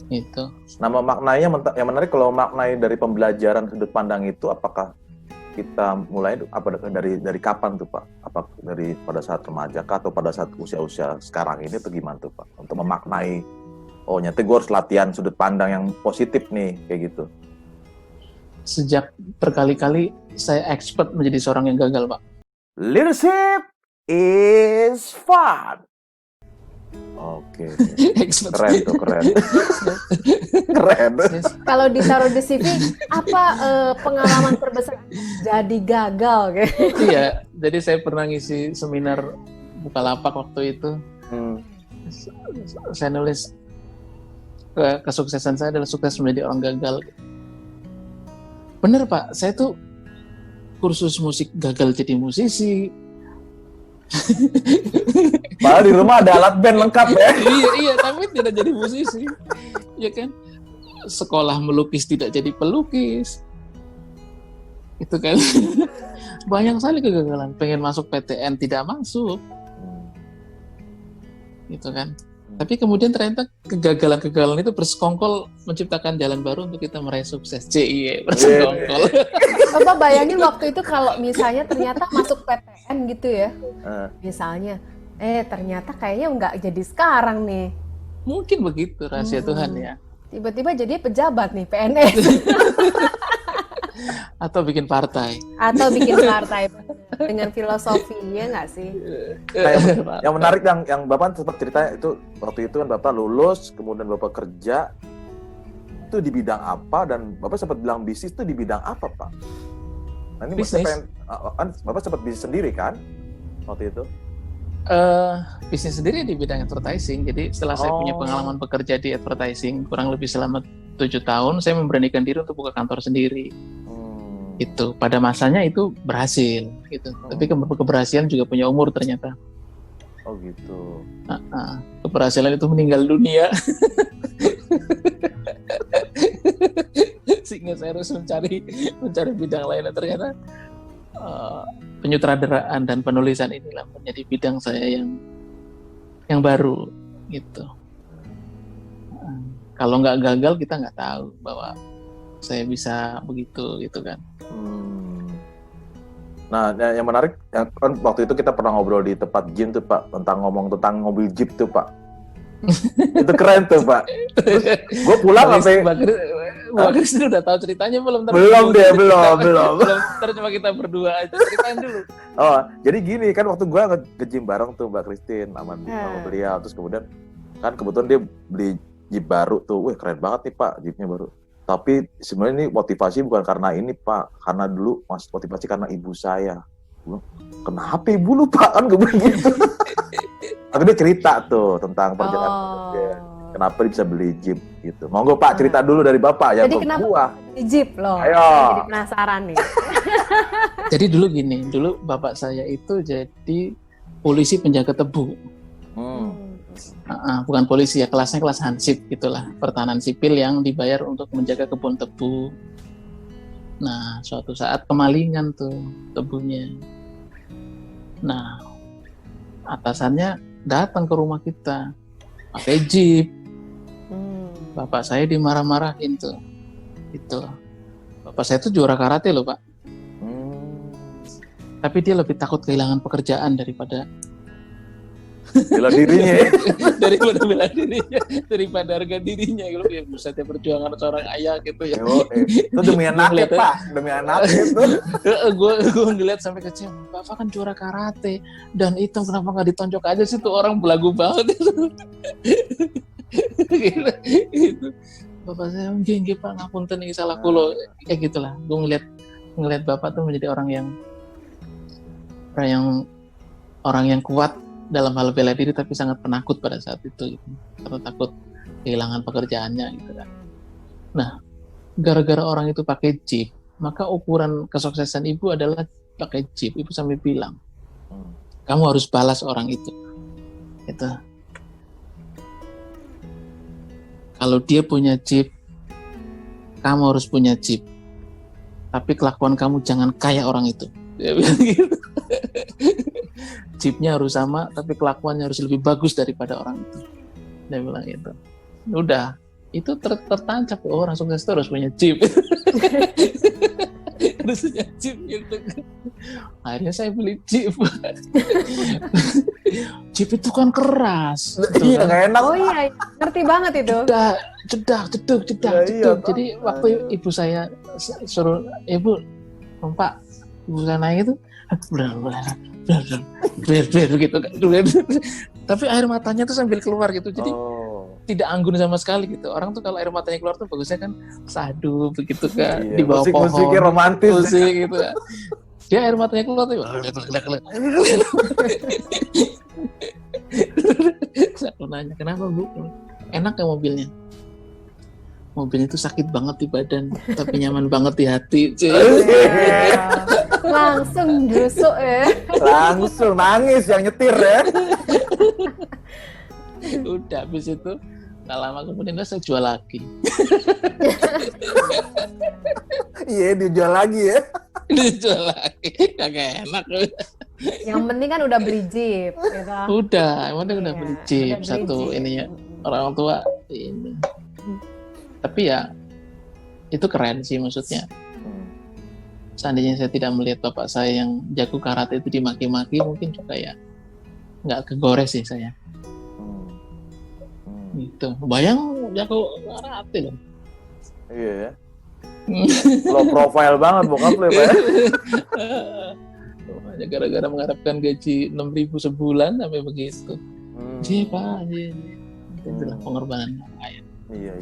Itu. Nah, yang menarik kalau maknai dari pembelajaran sudut pandang itu, apakah kita mulai dari kapan tuh Pak? Apa dari pada saat remaja kah, atau pada saat usia-usia sekarang ini, atau gimana tuh Pak? Untuk memaknai, oh nyata gue harus latihan sudut pandang yang positif nih, kayak gitu. Sejak berkali-kali saya expert menjadi seorang yang gagal, Pak. Leadership is fun. Oke. Keren tuh, keren. Keren. Kalau ditaruh di CV, apa pengalaman terbesar jadi gagal? Iya, jadi saya pernah ngisi seminar Bukalapak waktu itu. Saya nulis kesuksesan saya adalah sukses menjadi orang gagal. Bener Pak, saya tuh kursus musik gagal jadi musisi. Padahal di rumah ada alat band lengkap ya. Iya, tapi tidak jadi musisi. Ya kan? Sekolah melukis tidak jadi pelukis. Itu kan. Banyak sekali kegagalan. Pengen masuk PTN tidak masuk. Gitu kan. Tapi kemudian ternyata kegagalan-kegagalan itu bersekongkol menciptakan jalan baru untuk kita meraih sukses. Bersekongkol. Coba bayangin waktu itu kalau misalnya ternyata masuk PTN gitu ya. Misalnya, ternyata kayaknya nggak jadi sekarang nih. Mungkin begitu rahasia Tuhan ya. Tiba-tiba jadi pejabat nih, PNS. Atau bikin partai dengan filosofinya nggak sih? Nah, yang menarik yang Bapak sempat ceritanya itu, waktu itu kan Bapak lulus, kemudian Bapak kerja itu di bidang apa, dan Bapak sempat bilang bisnis itu di bidang apa Pak? Nah, ini bisnis. Bapak sempat bisnis sendiri kan waktu itu? Bisnis sendiri di bidang advertising. Jadi setelah saya punya pengalaman bekerja di advertising kurang lebih selama 7 tahun, saya memberanikan diri untuk buka kantor sendiri. Itu pada masanya itu berhasil gitu. Tapi keberhasilan juga punya umur ternyata. Oh gitu. Keberhasilan itu meninggal dunia. Sehingga saya harus mencari bidang lain. Ternyata penyutradaraan dan penulisan inilah menjadi bidang saya yang baru gitu. Kalau nggak gagal kita nggak tahu bahwa saya bisa begitu gitu kan. Nah, yang menarik kan waktu itu kita pernah ngobrol di tempat gym tuh Pak, ngomong tentang mobil Jeep tuh Pak. Itu keren tuh Pak. Gue pulang sampai Mbak Kristin udah tahu ceritanya belum? Belum. Ntar cuma kita berdua aja ceritain dulu. Oh, jadi gini kan, waktu gue nge-gym bareng tuh Mbak Kristin sama beliau, terus kemudian kan kebetulan dia beli Jeep baru tuh. Wih, keren banget nih Pak, Jeepnya baru. Tapi sebenarnya ini motivasi bukan karena ini Pak, karena dulu motivasi karena ibu saya. Kenapa ibu lu Pak? Kan gue begitu. Akhirnya cerita tuh tentang perjalanan dia. Kenapa dia bisa beli Jeep gitu. Monggo Pak, cerita dulu dari Bapak ya. Jadi kenapa gua beli Jeep loh? Ayo. Jadi penasaran nih. Jadi dulu gini, dulu bapak saya itu jadi polisi penjaga tebu. Bukan polisi ya, kelasnya kelas hansip gitulah, pertahanan sipil yang dibayar untuk menjaga kebun tebu. Nah, suatu saat kemalingan tuh tebunya. Nah, atasannya datang ke rumah kita pakai Jeep. Bapak saya dimarah-marahin tuh. Gitu. Bapak saya tuh juara karate loh, Pak. Tapi dia lebih takut kehilangan pekerjaan daripada bela dirinya. daripada harga dirinya gitu ya. Busetnya perjuangan seorang ayah gitu ya. Itu demi anaknya Pak, demi anaknya itu. Gue ngeliat sampai kecil, Bapak kan juara karate dan itu kenapa nggak ditonjok aja sih, tuh orang belagu banget itu. Gitu. Bapak saya gini Pak, ngapunten iki salah kula, kayak gitulah. Gue ngeliat Bapak tuh menjadi orang yang kuat dalam hal bela diri, tapi sangat penakut pada saat itu gitu. Karena takut kehilangan pekerjaannya gitu kan. Nah, gara-gara orang itu pakai Jeep, maka ukuran kesuksesan ibu adalah pakai Jeep. Ibu sampai bilang, kamu harus balas orang itu. Gitu. Kalau dia punya Jeep, kamu harus punya Jeep. Tapi kelakuan kamu jangan kayak orang itu. Dia bilang gitu. Jeepnya harus sama, tapi kelakuannya harus lebih bagus daripada orang itu. Dia bilang gitu. Udah, itu tertancap, orang sukses itu harus punya Jeep. Harus punya Jeep gitu. Akhirnya saya beli Jeep. Jeep itu kan keras. Iya, nggak enak. Oh iya, ngerti banget itu. Cedak. Iya, Jadi waktu ibu saya suruh, ibu, Pak, ibu saya naik itu, bener gitu kan. Tapi air matanya tuh sambil keluar gitu. Jadi tidak anggun sama sekali gitu. Orang tuh kalau air matanya keluar tuh bagusnya kan sadu begitu kan, Iya, di bawah pohon. musiknya romantis. Musik gitu kan. Dia air matanya keluar tuh. Saya nanya, kenapa Bu? Enak ya mobilnya? Mobilnya itu sakit banget di badan, tapi nyaman banget di hati. Langsung jusuk ya. Langsung nangis yang nyetir ya. Udah habis itu nggak lama kemudian saya jual lagi. Iya, dijual lagi ya. Dijual lagi, kagak enak. Yang penting kan udah beli Jeep, gitu. Udah Iya, beli Jeep udah beli satu Jeep. ininya orang tua ini. Tapi ya itu keren sih, maksudnya. Seandainya saya tidak melihat bapak saya yang jago karate itu dimaki-maki, mungkin juga ya nggak kegores sih saya. Gitu. Bayang jago karate loh. Iya ya. Low profile banget bokap lu ya, Pak. Hanya gara-gara mengharapkan gaji 6.000 sebulan sampai begitu. Pak, itulah pengorbanan yang lain. Iya.